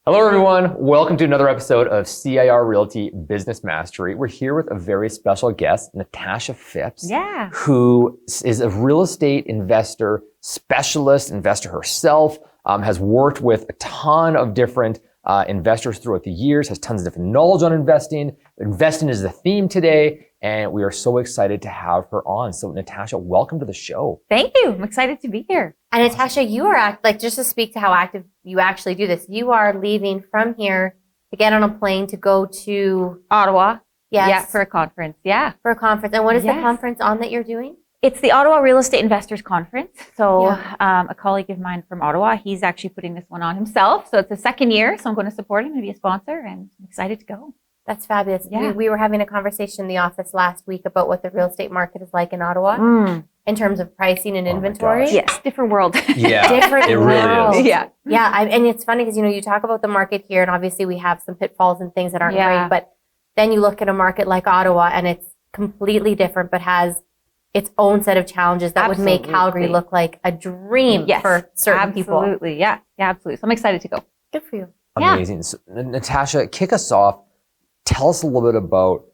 Hello, everyone. Welcome to another episode of CIR Realty Business Mastery. We're here with a very special guest, Natasha Phipps, who is a real estate investor, specialist investor herself, has worked with a ton of different investors throughout the years, has tons of different knowledge on investing. Investing is the theme today, and we are so excited to have her on. So, Natasha, welcome to the show. Thank you. I'm excited to be here. And Natasha, you are just to speak to how active you actually do this. You are leaving from here to get on a plane to go to Ottawa. Yes. Yeah, for a conference. Yeah. For a conference. And what is the conference on that you're doing? It's the Ottawa Real Estate Investors Conference. So a colleague of mine from Ottawa, he's actually putting this one on himself. So it's the second year. So I'm going to support him and be a sponsor, and I'm excited to go. That's fabulous. Yeah. We were having a conversation in the office last week about what the real estate market is like in Ottawa in terms of pricing and inventory. Yes, different world. Yeah, different it world. really is. Yeah. Yeah, and it's funny because, you talk about the market here, and obviously we have some pitfalls and things that aren't great, but then you look at a market like Ottawa, and it's completely different, but has its own set of challenges that would make Calgary look like a dream for certain people. Absolutely. Yeah, absolutely. So I'm excited to go. Good for you. Amazing. So, Natasha, kick us off. Tell us a little bit about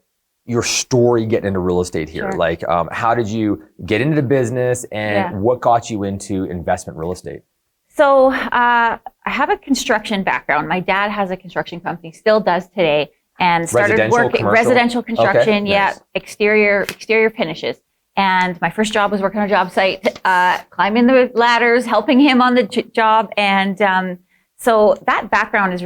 your story getting into real estate here. Sure. Like, how did you get into the business, and what got you into investment real estate? So I have a construction background. My dad has a construction company, still does today, and started working residential construction. Okay, nice. Exterior finishes. And my first job was working on a job site, climbing the ladders, helping him on the job, and so that background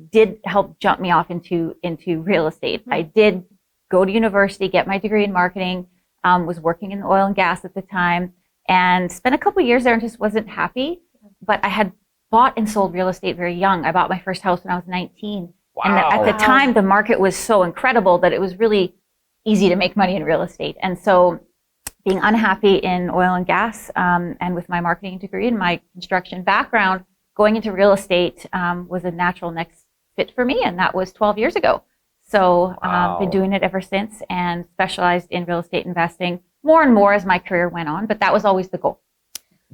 did help jump me off into real estate. I did go to university, get my degree in marketing, was working in oil and gas at the time, and spent a couple years there and just wasn't happy. But I had bought and sold real estate very young. I bought my first house when I was 19. Wow. And at the time, the market was so incredible that it was really easy to make money in real estate. And so being unhappy in oil and gas, and with my marketing degree and my construction background, going into real estate was a natural next fit for me, and that was 12 years ago. So been doing it ever since, and specialized in real estate investing more and more as my career went on, but that was always the goal.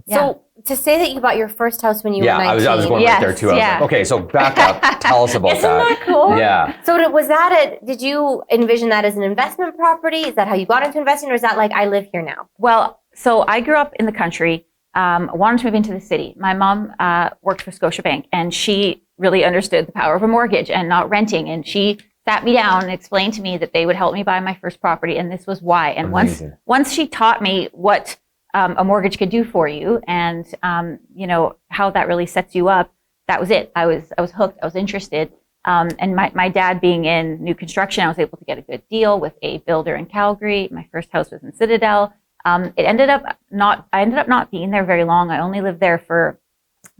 So to say that you bought your first house when you were 19. I was going right there too. I was like, okay, so back up. Tell us about that. Isn't that cool? Yeah. So was that did you envision that as an investment property? Is that how you got into investing, or is that like, I live here now? Well, so I grew up in the country. Wanted to move into the city. My mom worked for Scotiabank, and she really understood the power of a mortgage and not renting. And she sat me down and explained to me that they would help me buy my first property, and this was why. And once she taught me what a mortgage could do for you, and how that really sets you up, that was it. I was hooked. I was interested. And my dad being in new construction, I was able to get a good deal with a builder in Calgary. My first house was in Citadel. I ended up not being there very long. I only lived there for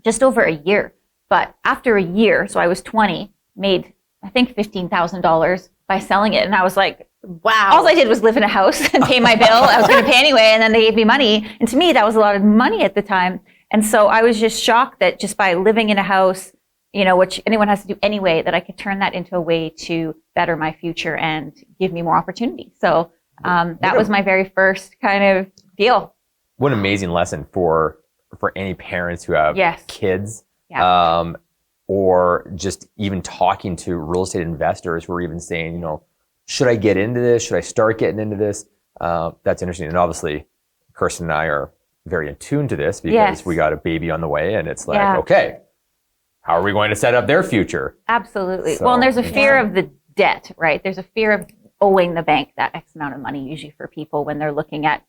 just over a year. But after a year, so I was 20, made, I think, $15,000 by selling it. And I was like, wow. All I did was live in a house and pay my bill. I was going to pay anyway, and then they gave me money. And to me, that was a lot of money at the time. And so I was just shocked that just by living in a house, which anyone has to do anyway, that I could turn that into a way to better my future and give me more opportunity. So that was my very first kind of deal. What an amazing lesson for any parents who have kids, or just even talking to real estate investors who are even saying, should I get into this? Should I start getting into this? That's interesting. And obviously, Kirsten and I are very attuned to this because we got a baby on the way, and it's like, okay, how are we going to set up their future? Absolutely. So, well, and there's a fear of the debt, right? There's a fear of owing the bank that X amount of money, usually for people when they're looking at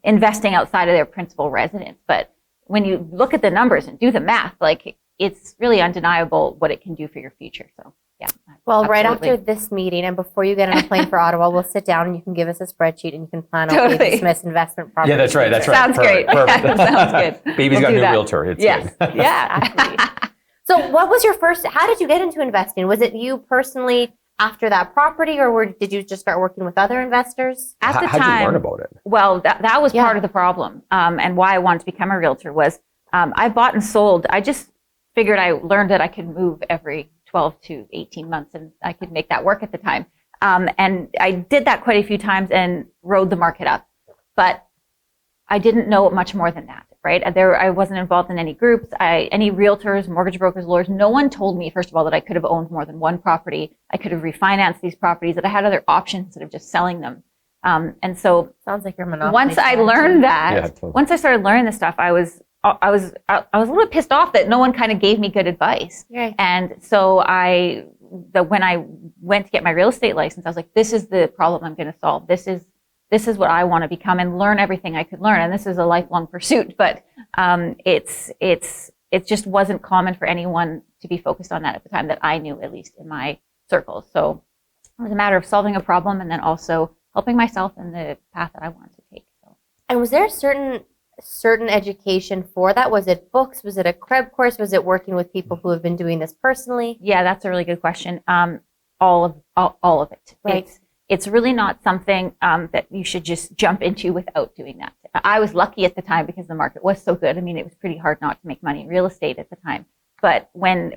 investing outside of their principal residence. But when you look at the numbers and do the math, like, it's really undeniable what it can do for your future. So well, absolutely. Right after this meeting and before you get on a plane for Ottawa, we'll sit down and you can give us a spreadsheet and you can plan out Baby Smith's investment property. Yeah, that's right. That's right. Sounds great. Perfect. Sounds good. Baby's got a new realtor. It's good. Yeah. So what was your how did you get into investing? Was it you personally after that property, or did you just start working with other investors? At the time, how'd you learn about it? Well, that was part of the problem, and why I wanted to become a realtor was I bought and sold. I just figured I learned that I could move every 12 to 18 months, and I could make that work at the time. And I did that quite a few times and rode the market up. But I didn't know much more than that, right? I wasn't involved in any groups, any realtors, mortgage brokers, lawyers. No one told me, first of all, that I could have owned more than one property. I could have refinanced these properties, that I had other options instead of just selling them. And so sounds like you're monopoly. Once I learned that, once I started learning this stuff, I was a little bit pissed off that no one kind of gave me good advice. Right. And so when I went to get my real estate license, I was like, this is the problem I'm going to solve. This is what I want to become and learn everything I could learn. And this is a lifelong pursuit, but it just wasn't common for anyone to be focused on that at the time that I knew, at least in my circles. So it was a matter of solving a problem and then also helping myself in the path that I wanted to take. So. And was there a certain education for that? Was it books? Was it a CREB course? Was it working with people who have been doing this personally? Yeah, that's a really good question. All of it. Right. It's really not something that you should just jump into without doing that. I was lucky at the time because the market was so good. I mean, it was pretty hard not to make money in real estate at the time. But when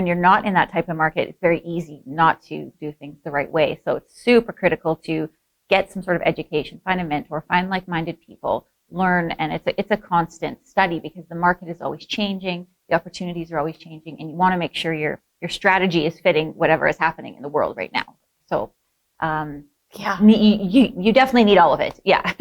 you're not in that type of market, it's very easy not to do things the right way. So it's super critical to get some sort of education, find a mentor, find like-minded people, learn, and it's a constant study because the market is always changing, the opportunities are always changing, and you want to make sure your strategy is fitting whatever is happening in the world right now. So you definitely need all of it. Yeah.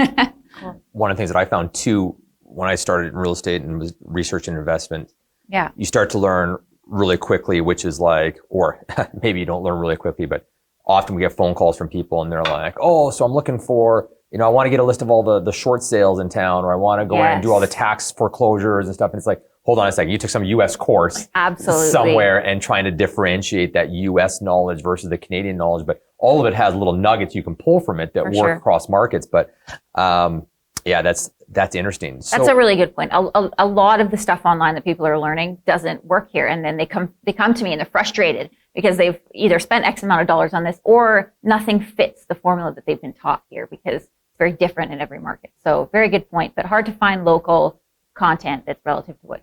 Cool. One of the things that I found too when I started in real estate and was researching investment, you start to learn really quickly, which is like, or maybe you don't learn really quickly, but often we get phone calls from people and they're like, oh, so I'm looking for, I want to get a list of all the short sales in town, or I want to go in and do all the tax foreclosures and stuff. And it's like, hold on a second, you took some US course somewhere and trying to differentiate that US knowledge versus the Canadian knowledge. But all of it has little nuggets you can pull from it that work across markets. But that's interesting. That's a really good point. A lot of the stuff online that people are learning doesn't work here. And then they come to me and they're frustrated because they've either spent X amount of dollars on this or nothing fits the formula that they've been taught here because it's very different in every market. So very good point, but hard to find local content that's relative to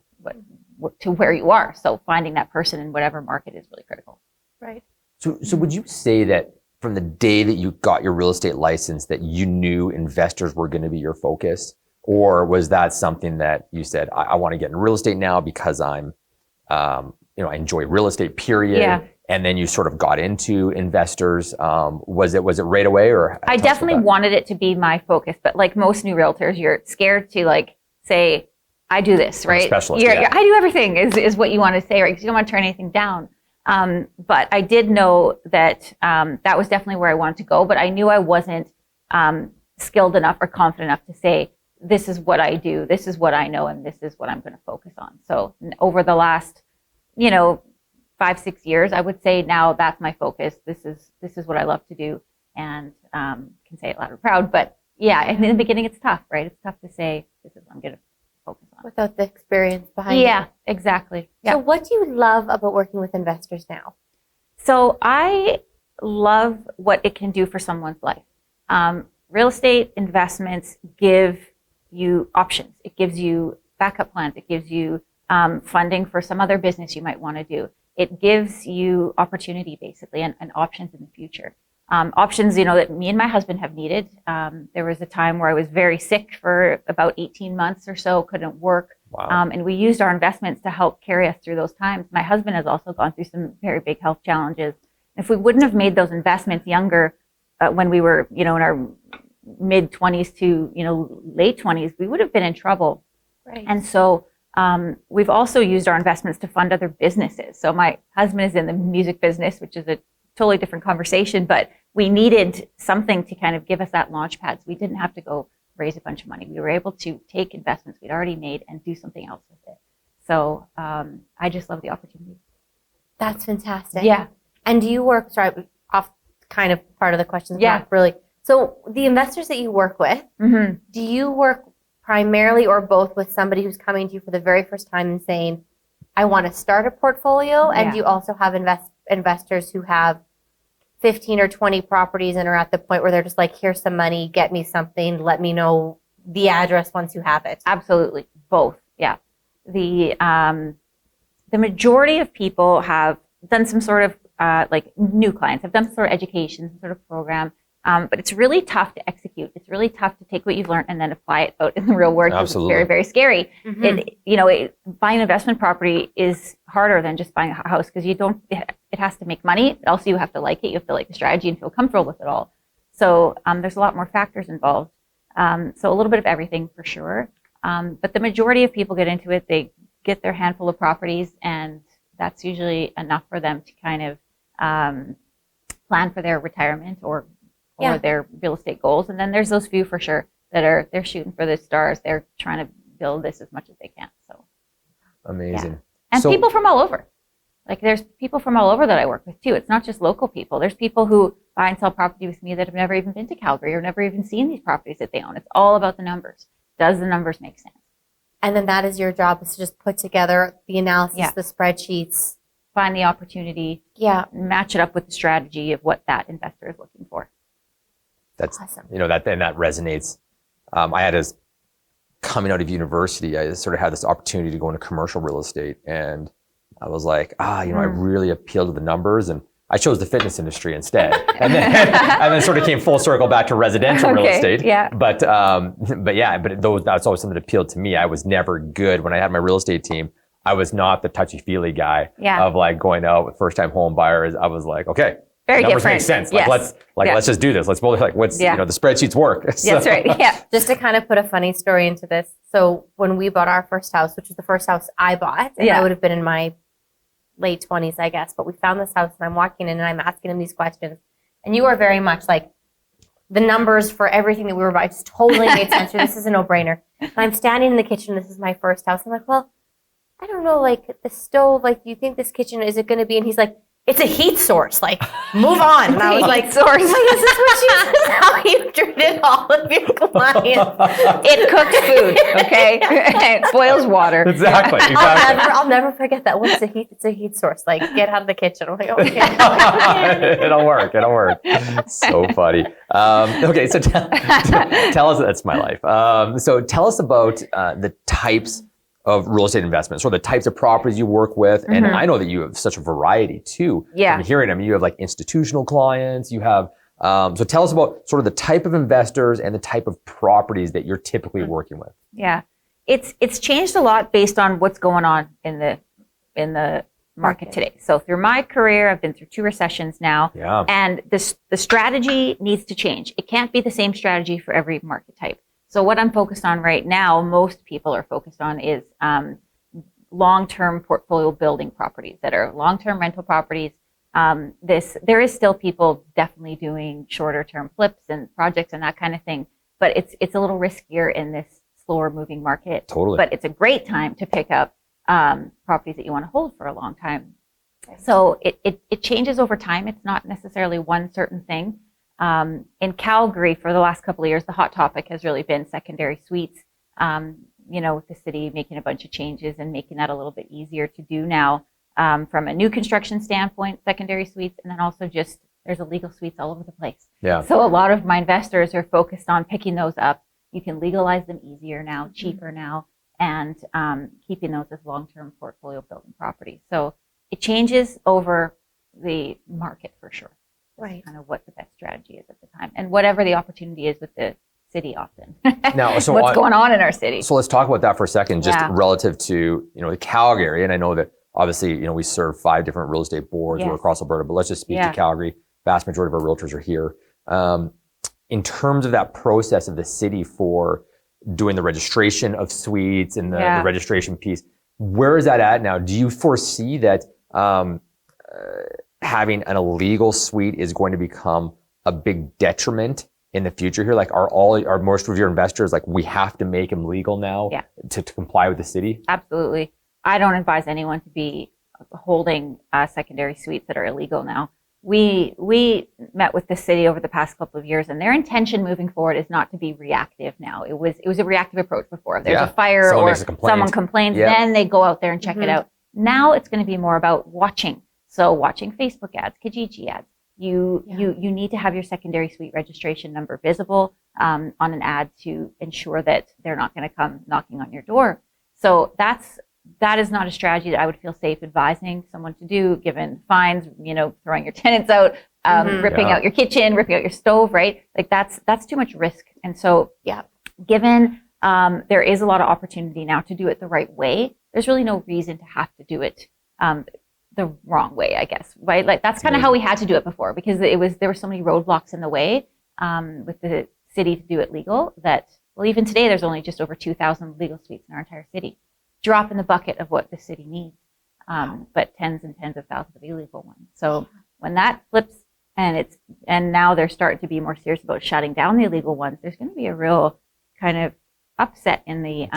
to where you are. So finding that person in whatever market is really critical. Right. So would you say that from the day that you got your real estate license that you knew investors were going to be your focus? Or was that something that you said, I want to get in real estate now because I'm, I enjoy real estate, period. Yeah. And then you sort of got into investors. Was it right away, or? I definitely wanted it to be my focus, but like most new realtors, you're scared to say, I do this, right? Specialist, I do everything is what you want to say, right? Because you don't want to turn anything down. But I did know that that was definitely where I wanted to go, but I knew I wasn't skilled enough or confident enough to say, this is what I do, this is what I know, and this is what I'm going to focus on. So over the last, 5-6 years, I would say now that's my focus. This is what I love to do, and can say it loud and proud. But yeah, in the beginning, it's tough, right? It's tough to say this is what I'm going to focus on without the experience behind it. Yeah, exactly. Yeah. So what do you love about working with investors now? So I love what it can do for someone's life. Real estate investments give you options. It gives you backup plans. It gives you funding for some other business you might want to do. It gives you opportunity, basically, and options in the future. Options, that me and my husband have needed. There was a time where I was very sick for about 18 months or so, couldn't work. Wow. And we used our investments to help carry us through those times. My husband has also gone through some very big health challenges. If we wouldn't have made those investments younger, when we were, in our mid 20s to, late 20s, we would have been in trouble. Right. And so we've also used our investments to fund other businesses. So my husband is in the music business, which is a totally different conversation, but we needed something to kind of give us that launch pad. So we didn't have to go raise a bunch of money. We were able to take investments we'd already made and do something else with it. So I just love the opportunity. That's fantastic. Yeah. And do you work, sorry, off kind of part of the question, not really. So the investors that you work with, do you work primarily or both with somebody who's coming to you for the very first time and saying, I want to start a portfolio? And do you also have investors who have 15 or 20 properties and are at the point where they're just like, here's some money, get me something, let me know the address once you have it? Absolutely. Both. Yeah. The majority of people have done some sort of, like new clients have done some sort of education, some sort of program. But it's really tough to execute. It's really tough to take what you've learned and then apply it out in the real world. Absolutely. It's very, very scary. Buying an investment property is harder than just buying a house because it has to make money. Also, you have to like it. You have to like the strategy and feel comfortable with it all. So there's a lot more factors involved. So a little bit of everything for sure. But the majority of people get into it. They get their handful of properties, and that's usually enough for them to kind of plan for their retirement or their real estate goals. And then there's those few for sure that they're shooting for the stars. They're trying to build this as much as they can. So amazing. Yeah. And people from all over. Like there's people from all over that I work with too. It's not just local people. There's people who buy and sell property with me that have never even been to Calgary or never even seen these properties that they own. It's all about the numbers. Does the numbers make sense? And then that is your job, is to just put together the analysis, the spreadsheets. Find the opportunity. Yeah. Match it up with the strategy of what that investor is looking for. That's awesome. That resonates. I had this coming out of university, I sort of had this opportunity to go into commercial real estate, and I was like, I really appeal to the numbers, and I chose the fitness industry instead, and then sort of came full circle back to residential real estate. Yeah. But that's always something that appealed to me. I was never good when I had my real estate team. I was not the touchy-feely guy of like going out with first-time home buyers. I was like, okay. Very numbers different. Make sense. Yes. Let's just do this. Let's both the spreadsheets work. So. That's right. Yeah. Just to kind of put a funny story into this. So when we bought our first house, which was the first house I bought, and I would have been in my late 20s, I guess, but we found this house and I'm walking in and I'm asking him these questions. And you are very much like the numbers for everything that we were buying just totally made sense. This is a no-brainer. And I'm standing in the kitchen. This is my first house. I'm like, well, I don't know, like the stove, like, do you think this kitchen, is it going to be? And he's like, it's a heat source. Like, move on. And I was like, source. Is this what how you treated all of your clients? It cooks food, okay? It boils water. Exactly. I'll never forget that. What's a heat? It's a heat source. Like, get out of the kitchen. I'm like, okay. It'll work. So funny. Okay, so tell us, that's my life. So tell us about the types of real estate investments, or the types of properties you work with. And I know that you have such a variety too. Yeah. I'm hearing, you have like institutional clients, you have, so tell us about sort of the type of investors and the type of properties that you're typically working with. Yeah. It's changed a lot based on what's going on in the market today. So through my career, I've been through 2 recessions now. Yeah. And the strategy needs to change. It can't be the same strategy for every market type. So what I'm focused on right now, most people are focused on, is long-term portfolio building properties that are long-term rental properties. There is still people definitely doing shorter-term flips and projects and that kind of thing, but it's a little riskier in this slower-moving market. Totally. But it's a great time to pick up properties that you want to hold for a long time. So it changes over time. It's not necessarily one certain thing. In Calgary, for the last couple of years, the hot topic has really been secondary suites. With the city making a bunch of changes and making that a little bit easier to do now, from a new construction standpoint, secondary suites, and then also just there's illegal suites all over the place. Yeah. So a lot of my investors are focused on picking those up. You can legalize them easier now, cheaper now, and keeping those as long-term portfolio building properties. So it changes over the market for sure. Right. Kind of what the best strategy is at the time, and whatever the opportunity is with the city often. Now, so what's going on in our city? So let's talk about that for a second, just relative to the Calgary. And I know that obviously we serve 5 different real estate boards across Alberta, but let's just speak to Calgary. Vast majority of our realtors are here. In terms of that process of the city for doing the registration of suites and the registration piece, where is that at now? Do you foresee that having an illegal suite is going to become a big detriment in the future here? Like, are most of your investors like, we have to make them legal now to comply with the city? Absolutely. I don't advise anyone to be holding secondary suites that are illegal now. We met with the city over the past couple of years, and their intention moving forward is not to be reactive now. It was a reactive approach before. If there's a fire someone complains, then they go out there and check it out. Now it's going to be more about watching. So watching Facebook ads, Kijiji ads. You need to have your secondary suite registration number visible on an ad to ensure that they're not going to come knocking on your door. So that is not a strategy that I would feel safe advising someone to do, given fines, throwing your tenants out, ripping out your kitchen, ripping out your stove, right? Like that's too much risk. And so, given there is a lot of opportunity now to do it the right way, there's really no reason to have to do it the wrong way, I guess, right? Like that's kind of how we had to do it before, because there were so many roadblocks in the way with the city to do it legal that, well, even today there's only just over 2,000 legal suites in our entire city. Drop in the bucket of what the city needs, but tens and tens of thousands of illegal ones. So when that flips and now they're starting to be more serious about shutting down the illegal ones, there's going to be a real kind of upset in the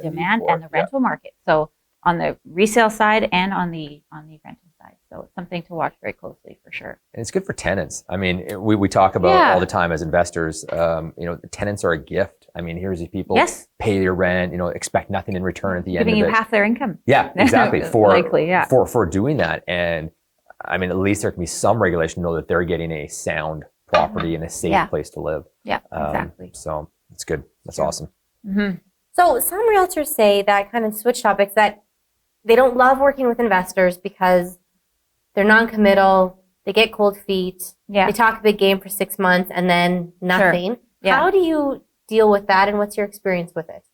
demand and the rental market. So on the resale side and on the rental side. So it's something to watch very closely for sure. And it's good for tenants. I mean, we talk about all the time as investors, tenants are a gift. I mean, here's these people pay your rent, expect nothing in return at the end of it. Giving you half their income. Yeah, exactly. Likely, for doing that. And I mean, at least there can be some regulation to know that they're getting a sound property and a safe place to live. Yeah, exactly. So it's good. That's awesome. Mm-hmm. So some realtors say that, kind of switch topics, that they don't love working with investors because they're non-committal, they get cold feet, they talk a big game for 6 months and then nothing. Sure. Yeah. How do you deal with that, and what's your experience with it?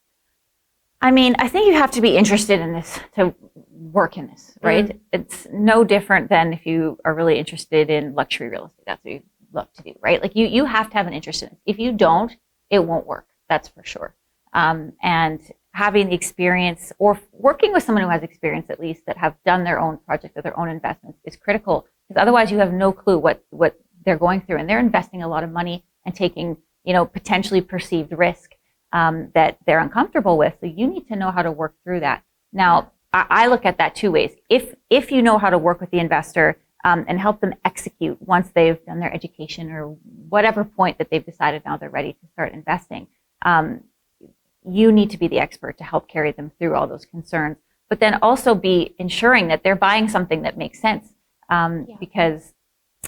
I mean, I think you have to be interested in this to work in this, right? Mm-hmm. It's no different than if you are really interested in luxury real estate. That's what you love to do, right? Like you have to have an interest in it. If you don't, it won't work. That's for sure. And having the experience, or working with someone who has experience at least, that have done their own project or their own investments, is critical, because otherwise you have no clue what they're going through, and they're investing a lot of money and taking potentially perceived risk that they're uncomfortable with. So you need to know how to work through that. Now, I look at that two ways. If you know how to work with the investor and help them execute once they've done their education or whatever point that they've decided now they're ready to start investing, you need to be the expert to help carry them through all those concerns, but then also be ensuring that they're buying something that makes sense. Because,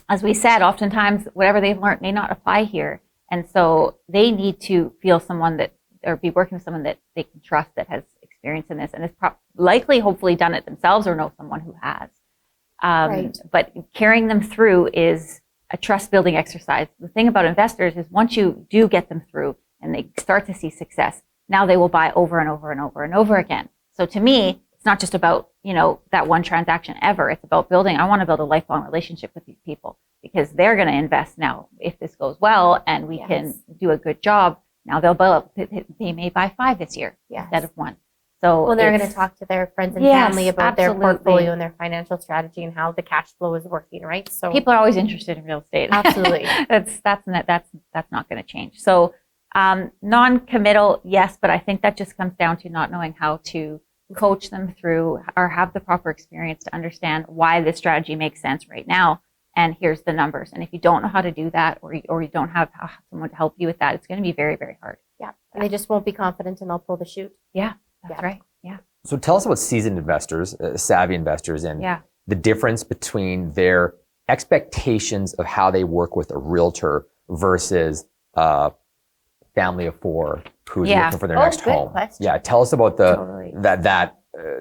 as we said, oftentimes whatever they've learned may not apply here. And so they need to feel or be working with someone that they can trust, that has experience in this and has likely, hopefully, done it themselves or know someone who has. But carrying them through is a trust building exercise. The thing about investors is once you do get them through and they start to see success, now they will buy over and over and over and over again. So to me, it's not just about, that one transaction ever. It's about I want to build a lifelong relationship with these people, because they're going to invest now if this goes well and we can do a good job. Now they may buy 5 this year instead of 1. So they're going to talk to their friends and family about their portfolio and their financial strategy and how the cash flow is working, right? So people are always interested in real estate. Absolutely. that's not going to change. So non-committal, yes, but I think that just comes down to not knowing how to coach them through or have the proper experience to understand why this strategy makes sense right now. And here's the numbers. And if you don't know how to do that, or you don't have someone to help you with that, it's going to be very, very hard. Yeah. And they just won't be confident, and they'll pull the chute. Yeah, that's right. Yeah. So tell us about seasoned investors, savvy investors, and the difference between their expectations of how they work with a realtor versus family of 4 who's looking for their next home. Question. Yeah, tell us about the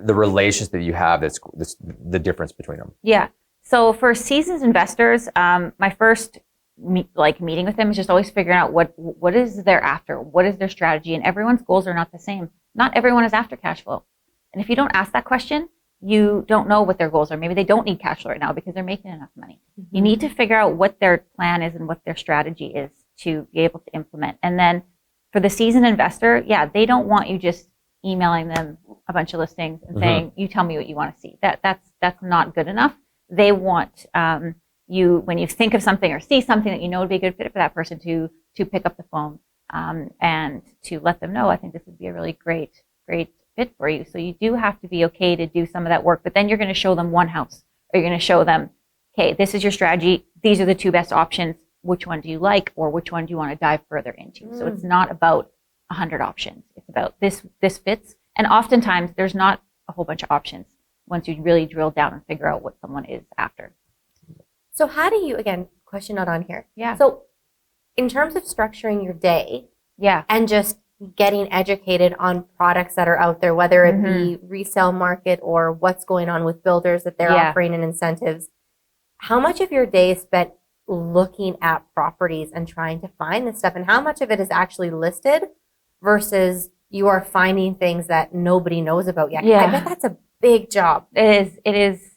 relationship that you have. That's the difference between them. Yeah. So for seasoned investors, my first meeting with them is just always figuring out what is they're after, what is their strategy, and everyone's goals are not the same. Not everyone is after cash flow, and if you don't ask that question, you don't know what their goals are. Maybe they don't need cash flow right now because they're making enough money. Mm-hmm. You need to figure out what their plan is and what their strategy is to be able to implement. And then for the seasoned investor, they don't want you just emailing them a bunch of listings and saying, you tell me what you want to see. That's not good enough. They want you, when you think of something or see something that would be a good fit for that person, to pick up the phone and to let them know, I think this would be a really great fit for you. So you do have to be okay to do some of that work, but then you're going to show them one house, or you're going to show them, okay, this is your strategy. These are the 2 best options. Which one do you like, or which one do you want to dive further into? So it's not about 100 options. It's about this fits. And oftentimes there's not a whole bunch of options once you really drill down and figure out what someone is after. So how do you, again, question not on here. Yeah. So in terms of structuring your day and just getting educated on products that are out there, whether it be resale market or what's going on with builders that they're offering and incentives, how much of your day is spent looking at properties and trying to find this stuff, and how much of it is actually listed versus you are finding things that nobody knows about yet. I bet that's a big job. It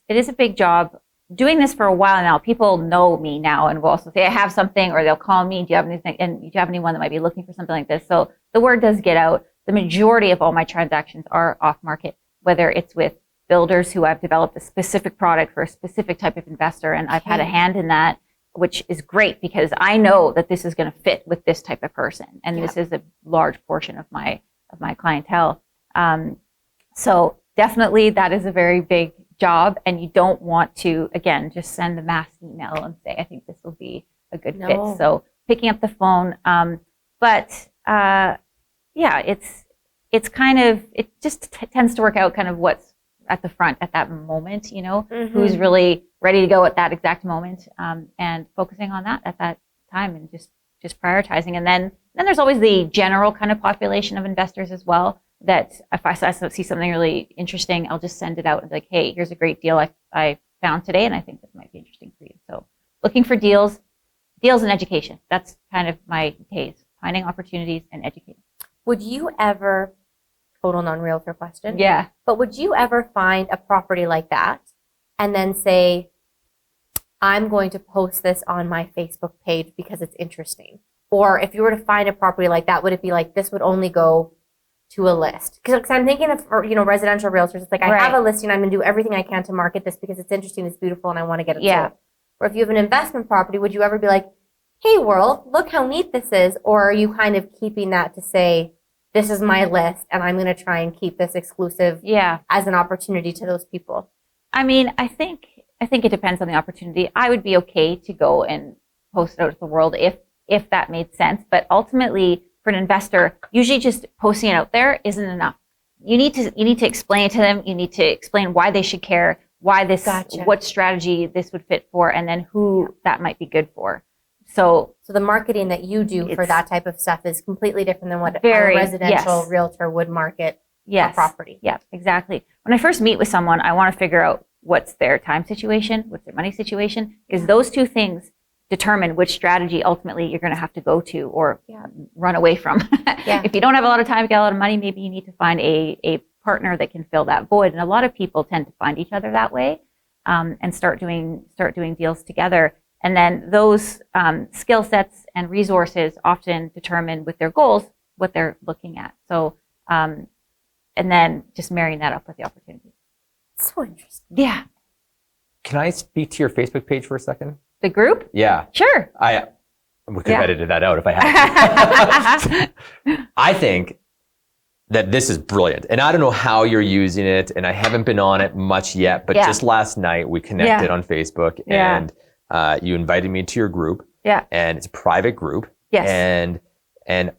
is a big job. Doing this for a while now, people know me now and will also say, I have something, or they'll call me, do you have anything, and do you have anyone that might be looking for something like this? So the word does get out. The majority of all my transactions are off market, whether it's with builders who have developed a specific product for a specific type of investor, and I've had a hand in that, which is great because I know that this is going to fit with this type of person, and this is a large portion of my clientele. So definitely that is a very big job, and you don't want to, again, just send a mass email and say, I think this will be a good fit. So picking up the phone, it's kind of, it just tends to work out kind of what's at the front at that moment, who's really ready to go at that exact moment, and focusing on that at that time, and just prioritizing. And then there's always the general kind of population of investors as well, that if I see something really interesting, I'll just send it out and be like, hey, here's a great deal I found today, and I think this might be interesting for you. So looking for deals and education. That's kind of my days, finding opportunities and educating. Would you ever, total non-realtor question. Yeah. But would you ever find a property like that and then say, I'm going to post this on my Facebook page because it's interesting? Or if you were to find a property like that, would it be like, this would only go to a list? Because I'm thinking of, residential realtors. It's like, I have a listing. I'm going to do everything I can to market this because it's interesting, it's beautiful, and I want to get it sold. Or if you have an investment property, would you ever be like, hey, world, look how neat this is? Or are you kind of keeping that to say, this is my list, and I'm going to try and keep this exclusive as an opportunity to those people? I mean, I think it depends on the opportunity. I would be okay to go and post it out to the world if that made sense. But ultimately, for an investor, usually just posting it out there isn't enough. You need to explain it to them. You need to explain why they should care, why this, what strategy this would fit for, and then who that might be good for. So the marketing that you do for that type of stuff is completely different than what a residential realtor would market a property. Yeah, exactly. When I first meet with someone, I want to figure out what's their time situation, what's their money situation, because those two things determine which strategy ultimately you're going to have to go to or run away from. If you don't have a lot of time, get a lot of money, maybe you need to find a partner that can fill that void. And a lot of people tend to find each other that way, and start doing deals together. And then those skill sets and resources often determine with their goals what they're looking at. So, and then just marrying that up with the opportunity. So interesting. Yeah. Can I speak to your Facebook page for a second? The group? Yeah. Sure. We could have edited that out if I had to. I think that this is brilliant. And I don't know how you're using it, and I haven't been on it much yet, but just last night we connected on Facebook, and you invited me to your group. Yeah. And it's a private group. Yes. And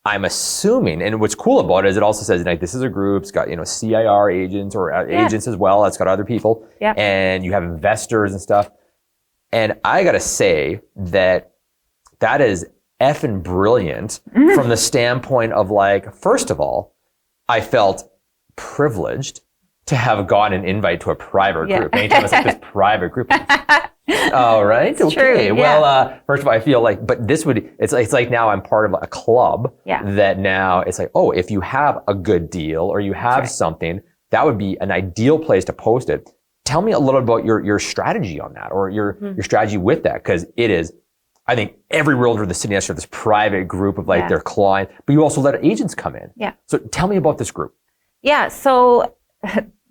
I'm assuming, and what's cool about it is it also says, like, this is a group, it's got, CIR agents or agents as well, it's got other people. Yeah. And you have investors and stuff. And I gotta say that is effing brilliant from the standpoint of, like, first of all, I felt privileged to have gotten an invite to a private group. Anytime it's like this private group. All right. It's okay. True, well, first of all, I feel like, but it's like now I'm part of a club that now it's like, oh, if you have a good deal or you have something, that would be an ideal place to post it. Tell me a little about your strategy on that, or your strategy with that, because it is, I think every realtor in the city has to have this private group of their client, but you also let agents come in. Yeah. So tell me about this group. Yeah. So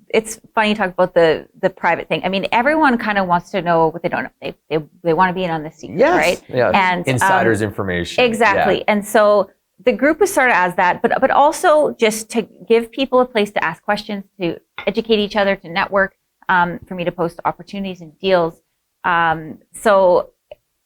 it's funny you talk about the private thing. I mean, everyone kind of wants to know what they don't know. They want to be in on the secret, right? Yeah. And insiders information. Exactly. Yeah. And so the group was started as that, but also just to give people a place to ask questions, to educate each other, to network, for me to post opportunities and deals. So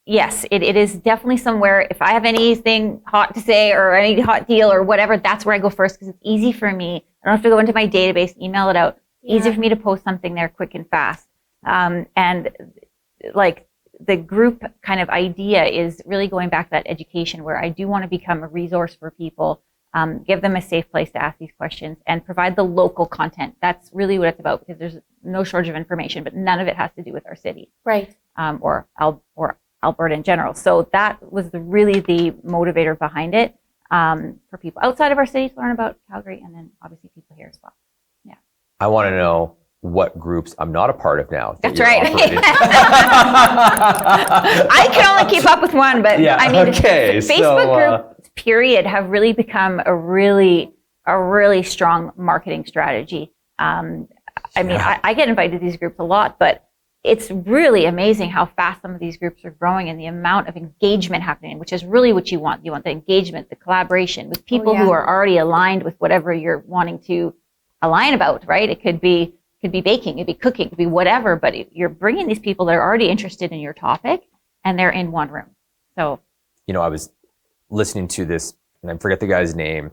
yes, it is definitely somewhere. If I have anything hot to say or any hot deal or whatever, that's where I go first, because it's easy for me. I don't have to go into my database, email it out. Easier for me to post something there quick and fast. And like the group kind of idea is really going back to that education, where I do want to become a resource for people, give them a safe place to ask these questions, and provide the local content. That's really what it's about, because there's no shortage of information, but none of it has to do with our city. Right. Or Alberta in general. So that was really the motivator behind it, for people outside of our city to learn about Calgary, and then obviously people here as well. Yeah. I want to know what groups I'm not a part of now. That's right. I can only keep up with one, but I mean, Facebook groups, period, have really become a really strong marketing strategy. I mean, I get invited to these groups a lot, but it's really amazing how fast some of these groups are growing and the amount of engagement happening, which is really what you want. You want the engagement, the collaboration with people who are already aligned with whatever you're wanting to align about, right? It could be baking, it could be cooking, it could be whatever, but you're bringing these people that are already interested in your topic and they're in one room. So, I was listening to this, and I forget the guy's name.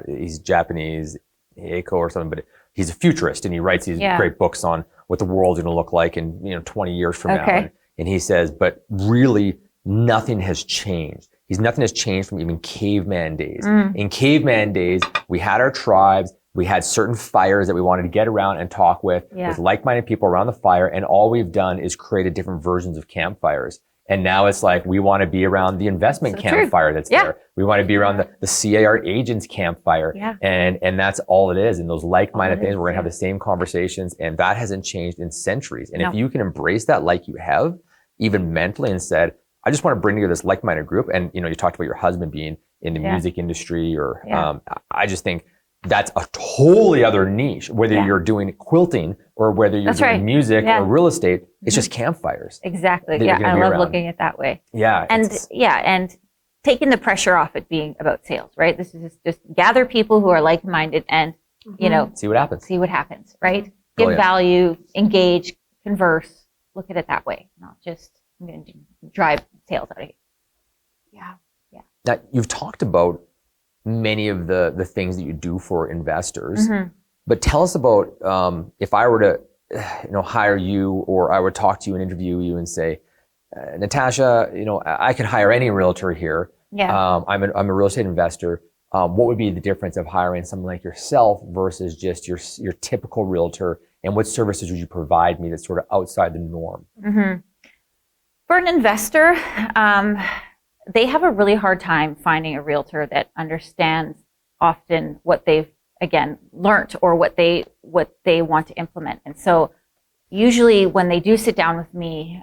He's Japanese, Eiko or something, but he's a futurist, and he writes these great books on what the world's going to look like in 20 years from now. And he says, but really nothing has changed. Nothing has changed from even caveman days. In caveman days, we had our tribes. We had certain fires that we wanted to get around and talk with like-minded people around the fire. And all we've done is created different versions of campfires. And now it's like, we want to be around the investment campfire that's there. We want to be around the CAR agents campfire. And that's all it is. And those like-minded things, we're going to have the same conversations. And that hasn't changed in centuries. And if you can embrace that like you have, even mentally, and said, I just want to bring together this like-minded group. And, you talked about your husband being in the music industry, or I just think that's a totally other niche, whether you're doing quilting or whether you're doing music or real estate. It's just campfires. Exactly. Yeah, I love looking at it that way. Yeah. And taking the pressure off it being about sales, right? This is just gather people who are like-minded and, see what happens, right? Give value, engage, converse, look at it that way, not just, I'm going to drive sales out of here. Yeah. Now, you've talked about many of the things that you do for investors, but tell us about, if I were to, hire you, or I would talk to you and interview you and say, Natasha, I could hire any realtor here. I'm a real estate investor. What would be the difference of hiring someone like yourself versus just your typical realtor? And what services would you provide me that's sort of outside the norm? For an investor, they have a really hard time finding a realtor that understands often what they've, again, learned or what they want to implement. And so usually when they do sit down with me,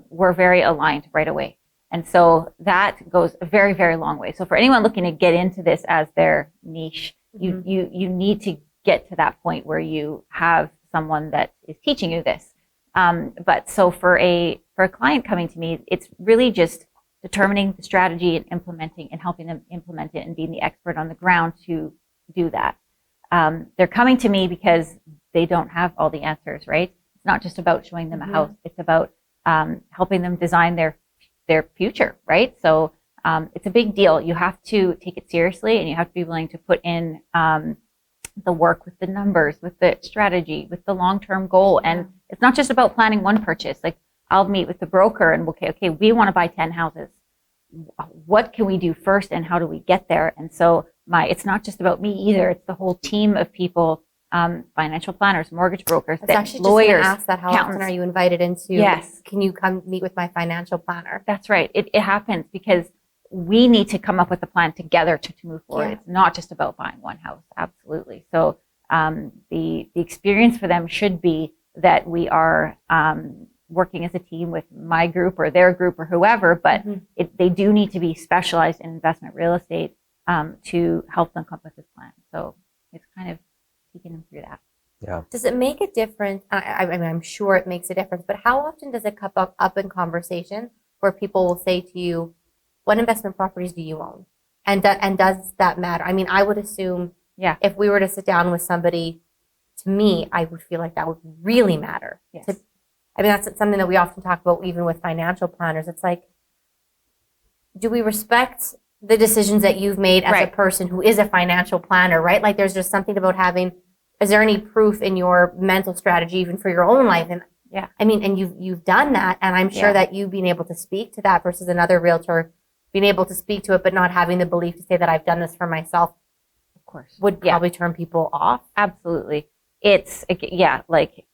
we're very aligned right away. And so that goes a very, very long way. So for anyone looking to get into this as their niche, you need to get to that point where you have someone that is teaching you this. But so for a client coming to me, it's really just determining the strategy and implementing and helping them implement it and being the expert on the ground to do that. They're coming to me because they don't have all the answers, right? It's not just about showing them a house. It's about helping them design their future, right? So it's a big deal. You have to take it seriously, and you have to be willing to put in the work with the numbers, with the strategy, with the long-term goal. And it's not just about planning one purchase. Like, I'll meet with the broker and okay, we want to buy 10 houses. What can we do first, and how do we get there? And so it's not just about me either. It's the whole team of people, financial planners, mortgage brokers, lawyers, ask that. How accountants. often are you invited into? Yes. Can you come meet with my financial planner? That's right. It happens because we need to come up with a plan together to move forward. It's not just about buying one house. Absolutely. So the experience for them should be that we are working as a team with my group or their group or whoever, but they do need to be specialized in investment real estate to help them come up with this plan. So it's kind of taking them through that. Yeah. Does it make a difference? I mean, I'm sure it makes a difference, but how often does it come up in conversation where people will say to you, what investment properties do you own? And does that matter? I mean, I would assume if we were to sit down with somebody, to me, I would feel like that would really matter. Yes. I mean, that's something that we often talk about even with financial planners. It's like, do we respect the decisions that you've made as a person who is a financial planner, right? Like, there's just something about having, is there any proof in your mental strategy even for your own life? And I mean, and you've done that, and I'm sure that you being able to speak to that versus another realtor being able to speak to it, but not having the belief to say that I've done this for myself, of course, would probably turn people off. Absolutely. It's, like,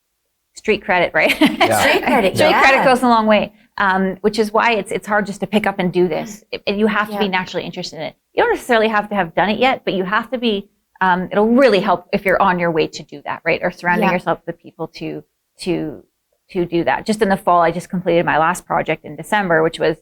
street credit, right? Yeah. Street credit, Street credit goes a long way, which is why it's hard just to pick up and do this. And you have to be naturally interested in it. You don't necessarily have to have done it yet, but you have to be, it'll really help if you're on your way to do that, right? Or surrounding yourself with people to do that. Just in the fall, I just completed my last project in December, which was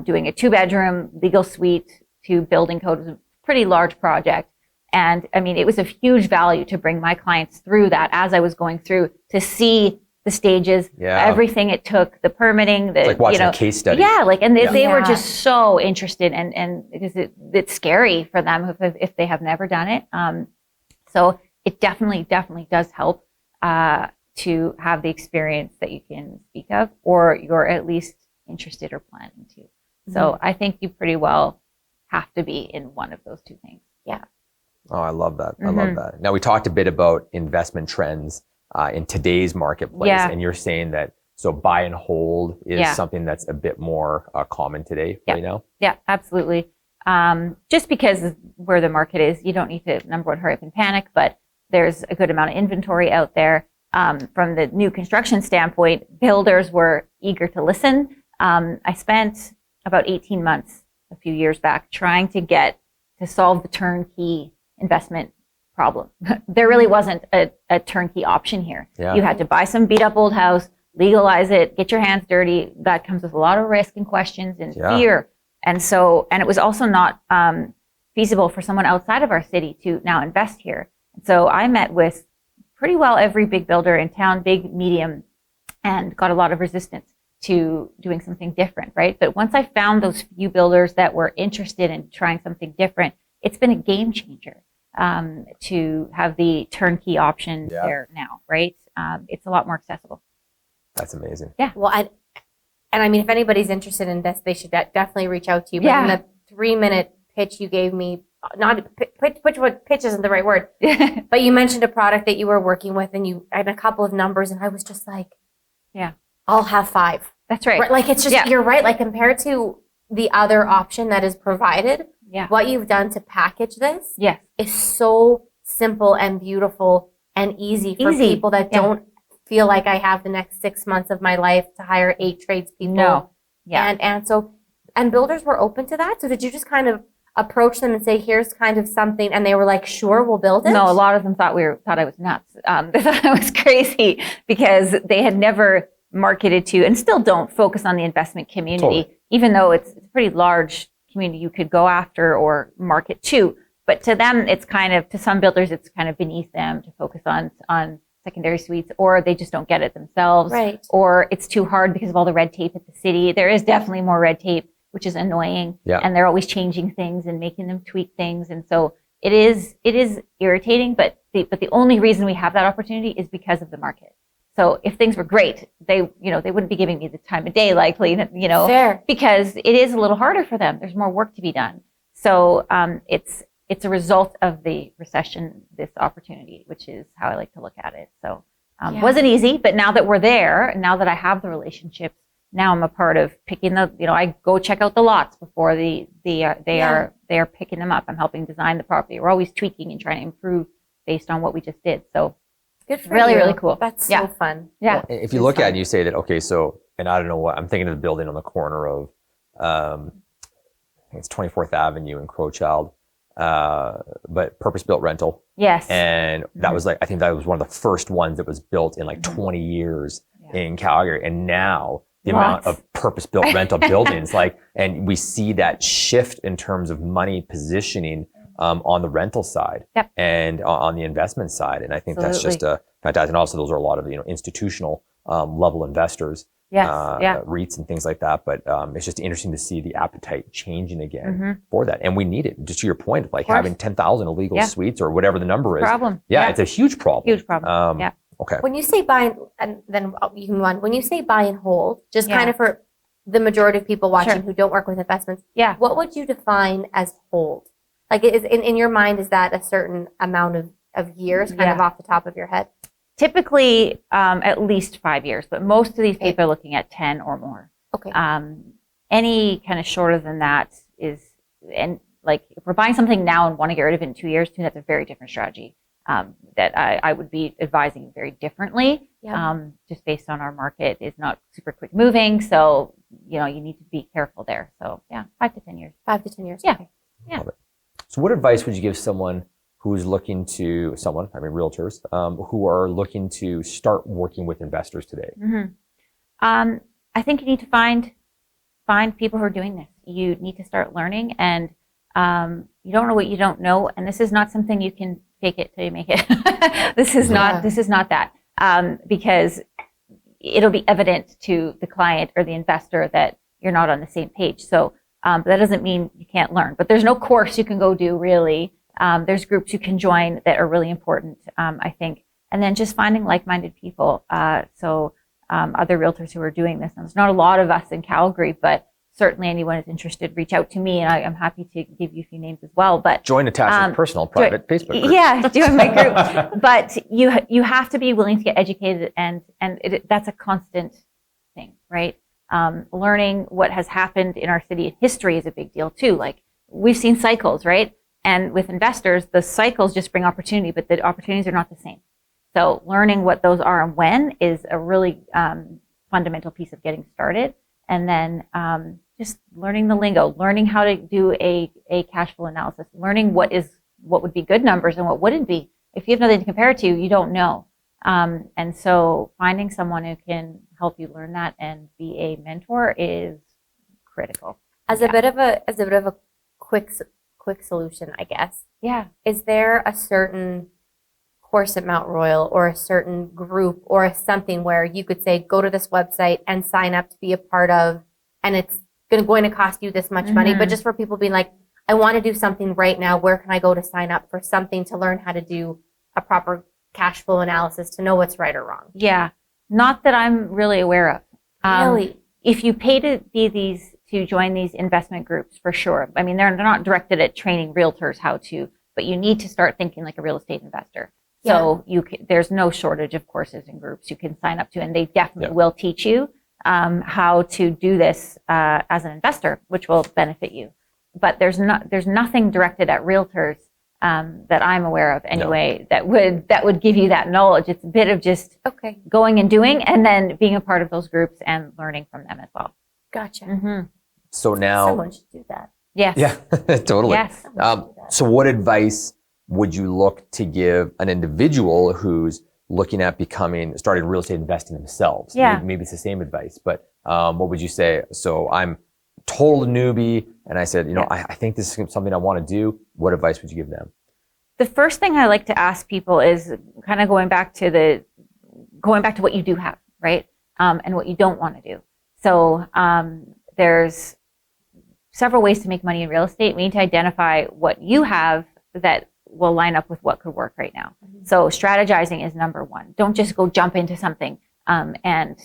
doing a 2-bedroom legal suite to building code. It was a pretty large project. And I mean, it was of huge value to bring my clients through that as I was going through, to see the stages, everything it took, the permitting, the, it's like watching a case study. Yeah, like, and they were just so interested, and because it's scary for them if they have never done it. So it definitely does help to have the experience that you can speak of, or you're at least interested or planning to. So I think you pretty well have to be in one of those two things. Yeah. Oh, I love that. I love that. Now, we talked a bit about investment trends in today's marketplace, and you're saying that so buy and hold is something that's a bit more common today right now? Yeah, absolutely. Just because where the market is, you don't need to, number one, hurry up and panic, but there's a good amount of inventory out there. From the new construction standpoint, builders were eager to listen. I spent about 18 months a few years back trying to solve the turnkey investment problem. There really wasn't a turnkey option here. Yeah. You had to buy some beat up old house, legalize it, get your hands dirty. That comes with a lot of risk and questions and fear. And it was also not feasible for someone outside of our city to now invest here. And so I met with pretty well every big builder in town, big, medium, and got a lot of resistance to doing something different, right? But once I found those few builders that were interested in trying something different, it's been a game changer to have the turnkey option there now, right? It's a lot more accessible. That's amazing. Yeah. Well, and I mean, if anybody's interested in this, they should definitely reach out to you. But in the 3-minute pitch you gave me, pitch isn't the right word, but you mentioned a product that you were working with, and you had a couple of numbers, and I was just like, I'll have 5. That's right. Like, it's just, you're right. Like, compared to the other option that is provided, what you've done to package this is so simple and beautiful and easy for people that don't feel like I have the next 6 months of my life to hire 8 tradespeople. No. Yeah. And builders were open to that. So did you just kind of approach them and say, here's kind of something, and they were like, sure, we'll build it? No, a lot of them thought I was nuts. They thought I was crazy because they had never marketed to, and still don't, focus on the investment community, even though it's a pretty large community you could go after or market to. But to them, it's kind of, to some builders, it's kind of beneath them to focus on secondary suites, or they just don't get it themselves, or it's too hard because of all the red tape at the city. There is definitely more red tape, which is annoying, and they're always changing things and making them tweak things, and so it is irritating. But the only reason we have that opportunity is because of the market. So if things were great, they wouldn't be giving me the time of day, likely, because it is a little harder for them. There's more work to be done. So it's a result of the recession, this opportunity, which is how I like to look at it. So wasn't easy, but now that we're there, now that I have the relationships, now I'm a part of picking I go check out the lots before they are picking them up. I'm helping design the property. We're always tweaking and trying to improve based on what we just did. So good for really, you. really cool. That's so fun. Yeah. Well, if you look at it and you say that, okay, so, and I don't know what, I'm thinking of the building on the corner of, I think it's 24th Avenue in Crowchild, but purpose-built rental. Yes. And that was I think that was one of the first ones that was built in 20 years in Calgary. And now the amount of purpose-built rental buildings, and we see that shift in terms of money positioning on the rental side and on the investment side. And I think that's just fantastic. And also those are a lot of, institutional level investors, REITs and things like that. But it's just interesting to see the appetite changing again for that. And we need it. Just to your point, of having 10,000 illegal suites or whatever the number is. Problem. Yeah, it's a huge problem. Huge problem. Okay. When you say buy, and then you can run, when you say buy and hold, just kind of for the majority of people watching who don't work with investments, what would you define as hold? Like, is in your mind, is that a certain amount of years, kind of off the top of your head? Typically, at least 5 years, but most of these people are looking at 10 or more. Okay. Any kind of shorter than that is, and if we're buying something now and want to get rid of it in 2 years, that's a very different strategy. that I would be advising very differently. Yeah. Just based on our market is not super quick moving. So, you need to be careful there. So yeah, 5 to 10 years. 5 to 10 years. Yeah. Okay. Yeah. So what advice would you give someone who's looking to, realtors, who are looking to start working with investors today? Mm-hmm. I think you need to find people who are doing this. You need to start learning, and you don't know what you don't know. And this is not something you can fake it till you make it. This is not that, because it'll be evident to the client or the investor that you're not on the same page. So but that doesn't mean you can't learn. But there's no course you can go do, really. There's groups you can join that are really important, I think. And then just finding like-minded people. Other realtors who are doing this. And there's not a lot of us in Calgary, but certainly anyone who's interested, reach out to me, and I'm happy to give you a few names as well. But join Natasha's personal private Facebook group. Yeah, join my group. But you have to be willing to get educated, and that's a constant thing, right? Learning what has happened in our city in history is a big deal too. Like, we've seen cycles, right? And with investors, the cycles just bring opportunity, but the opportunities are not the same. So learning what those are and when is a really fundamental piece of getting started. And then just learning the lingo, learning how to do a cash flow analysis, learning what would be good numbers and what wouldn't be. If you have nothing to compare it to, you don't know. And so finding someone who can help you learn that and be a mentor is critical. As a bit of a quick solution, I guess. Yeah. Is there a certain course at Mount Royal or a certain group or something where you could say, go to this website and sign up to be a part of, and it's going to cost you this much money, but just for people being like, I want to do something right now, where can I go to sign up for something to learn how to do a proper cash flow analysis to know what's right or wrong? Yeah. Not that I'm really aware of. Really? If you pay to join these investment groups, for sure. I mean, they're not directed at training realtors how to, but you need to start thinking like a real estate investor. So there's no shortage of courses and groups you can sign up to, and they definitely will teach you how to do this as an investor, which will benefit you. But there's nothing directed at realtors that I'm aware of anyway that would give you that knowledge. It's a bit of just going and doing, and then being a part of those groups and learning from them as well. Gotcha. Mm-hmm. So now someone should do that. Yes. Yeah, totally. Yes. So what advice would you look to give an individual who's looking at starting real estate investing themselves? Yeah. Maybe it's the same advice, but what would you say? So I'm total newbie, and I said, I think this is something I want to do. What advice would you give them? The first thing I like to ask people is kind of going back to what you do have, right? And what you don't want to do. So there's several ways to make money in real estate. We need to identify what you have that will line up with what could work right now. Mm-hmm. So strategizing is number one. Don't just go jump into something and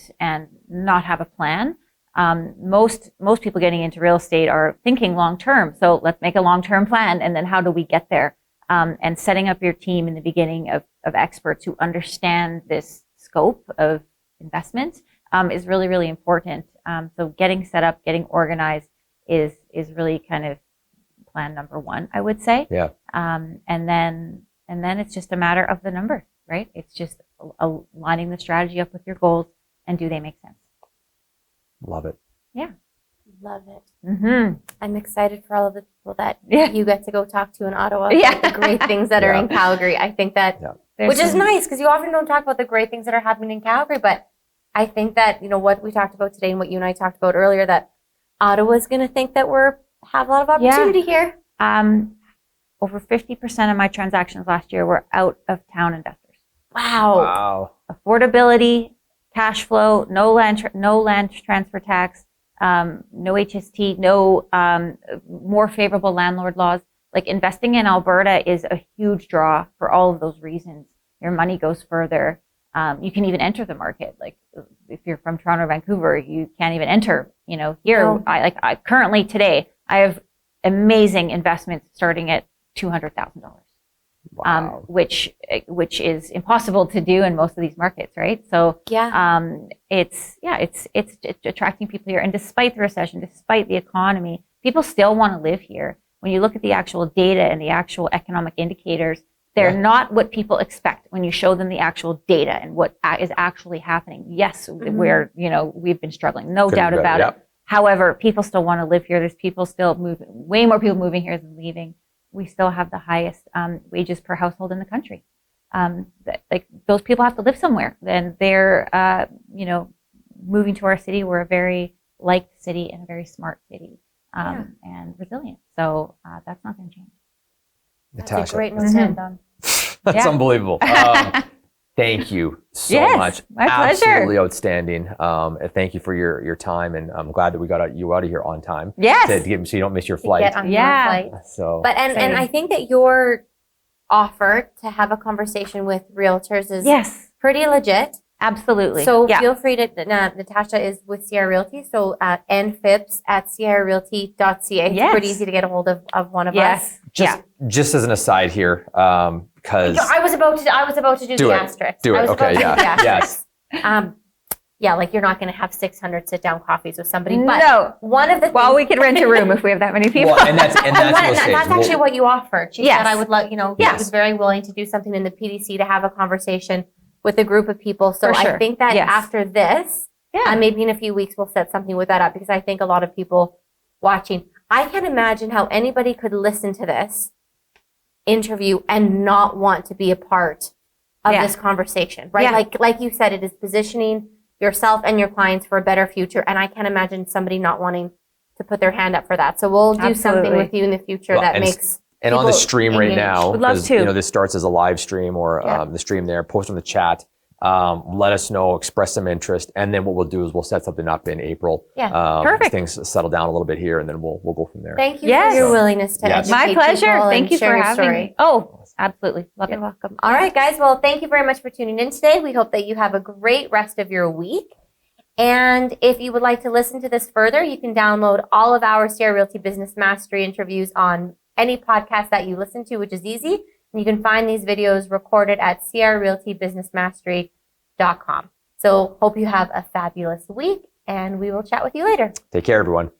not have a plan. Most people getting into real estate are thinking long term. So let's make a long term plan, and then how do we get there? And setting up your team in the beginning of experts who understand this scope of investment is really, really important. So getting set up, getting organized is really kind of plan number one, I would say. Yeah. And then it's just a matter of the numbers, right? It's just aligning the strategy up with your goals, and do they make sense? Love it. Yeah. Love it. Mm-hmm. I'm excited for all of the people that you get to go talk to in Ottawa. Yeah. The great things that are in Calgary. I think that, which is nice, because you often don't talk about the great things that are happening in Calgary, but I think that, what we talked about today and what you and I talked about earlier, that Ottawa's going to think that have a lot of opportunity here. Over 50% of my transactions last year were out of town investors. Wow. Affordability, cash flow, no land transfer tax, no HST, no more favorable landlord laws. Like, investing in Alberta is a huge draw for all of those reasons. Your money goes further. You can even enter the market. Like, if you're from Toronto or Vancouver, you can't even enter. Here, No. I currently today, I have amazing investments starting at $200,000. Wow. Which is impossible to do in most of these markets, right? So it's attracting people here, and despite the recession, despite the economy, people still want to live here. When you look at the actual data and the actual economic indicators, They're not what people expect when you show them the actual data and what is actually happening. Yes, we've been struggling, no doubt about it. However, people still want to live here. There's people still moving, way more people moving here than leaving. We still have the highest wages per household in the country. Like those people have to live somewhere. And they're, moving to our city. We're a very liked city and a very smart city and resilient. So that's not going to change. Natasha, that's a great note to end on. That's unbelievable. Thank you so much. My pleasure. Absolutely outstanding. Thank you for your time, and I'm glad that we got you out of here on time. Yes. So you don't miss your flight. Get on your flight. So, but and I think that your offer to have a conversation with realtors is pretty legit. Absolutely. So feel free to, Natasha is with Sierra Realty, so nphipps@sierrarealty.ca. It's pretty easy to get a hold of one of us. Just as an aside here, because I was about to do the asterisk. Do it. Okay. Yes. Like you're not going to have 600 sit-down coffees with somebody, but one of the things, we could rent a room if we have that many people. Well, and that's actually what you offered. She said I would let I was very willing to do something in the PDC to have a conversation with a group of people. So I think that after this, maybe in a few weeks we'll set something with that up, because I think a lot of people watching, I can't imagine how anybody could listen to this interview and not want to be a part of this conversation, right? Like you said, it is positioning yourself and your clients for a better future. And I can't imagine somebody not wanting to put their hand up for that. So we'll do something with you in the future that makes. And on the stream right now, would love to. This starts as a live stream or the stream there, post on the chat. Let us know, express some interest, and then what we'll do is we'll set something up in April. Perfect. Things settle down a little bit here, and then we'll go from there. Thank you for your willingness to educate My pleasure. people Thank you share for your having story. me. Oh, absolutely. You're welcome. All right, guys. Well, thank you very much for tuning in today. We hope that you have a great rest of your week. And if you would like to listen to this further, you can download all of our Sierra Realty Business Mastery interviews on any podcast that you listen to, which is easy. And you can find these videos recorded at sierrarealtybusinessmastery.com. So hope you have a fabulous week, and we will chat with you later. Take care, everyone.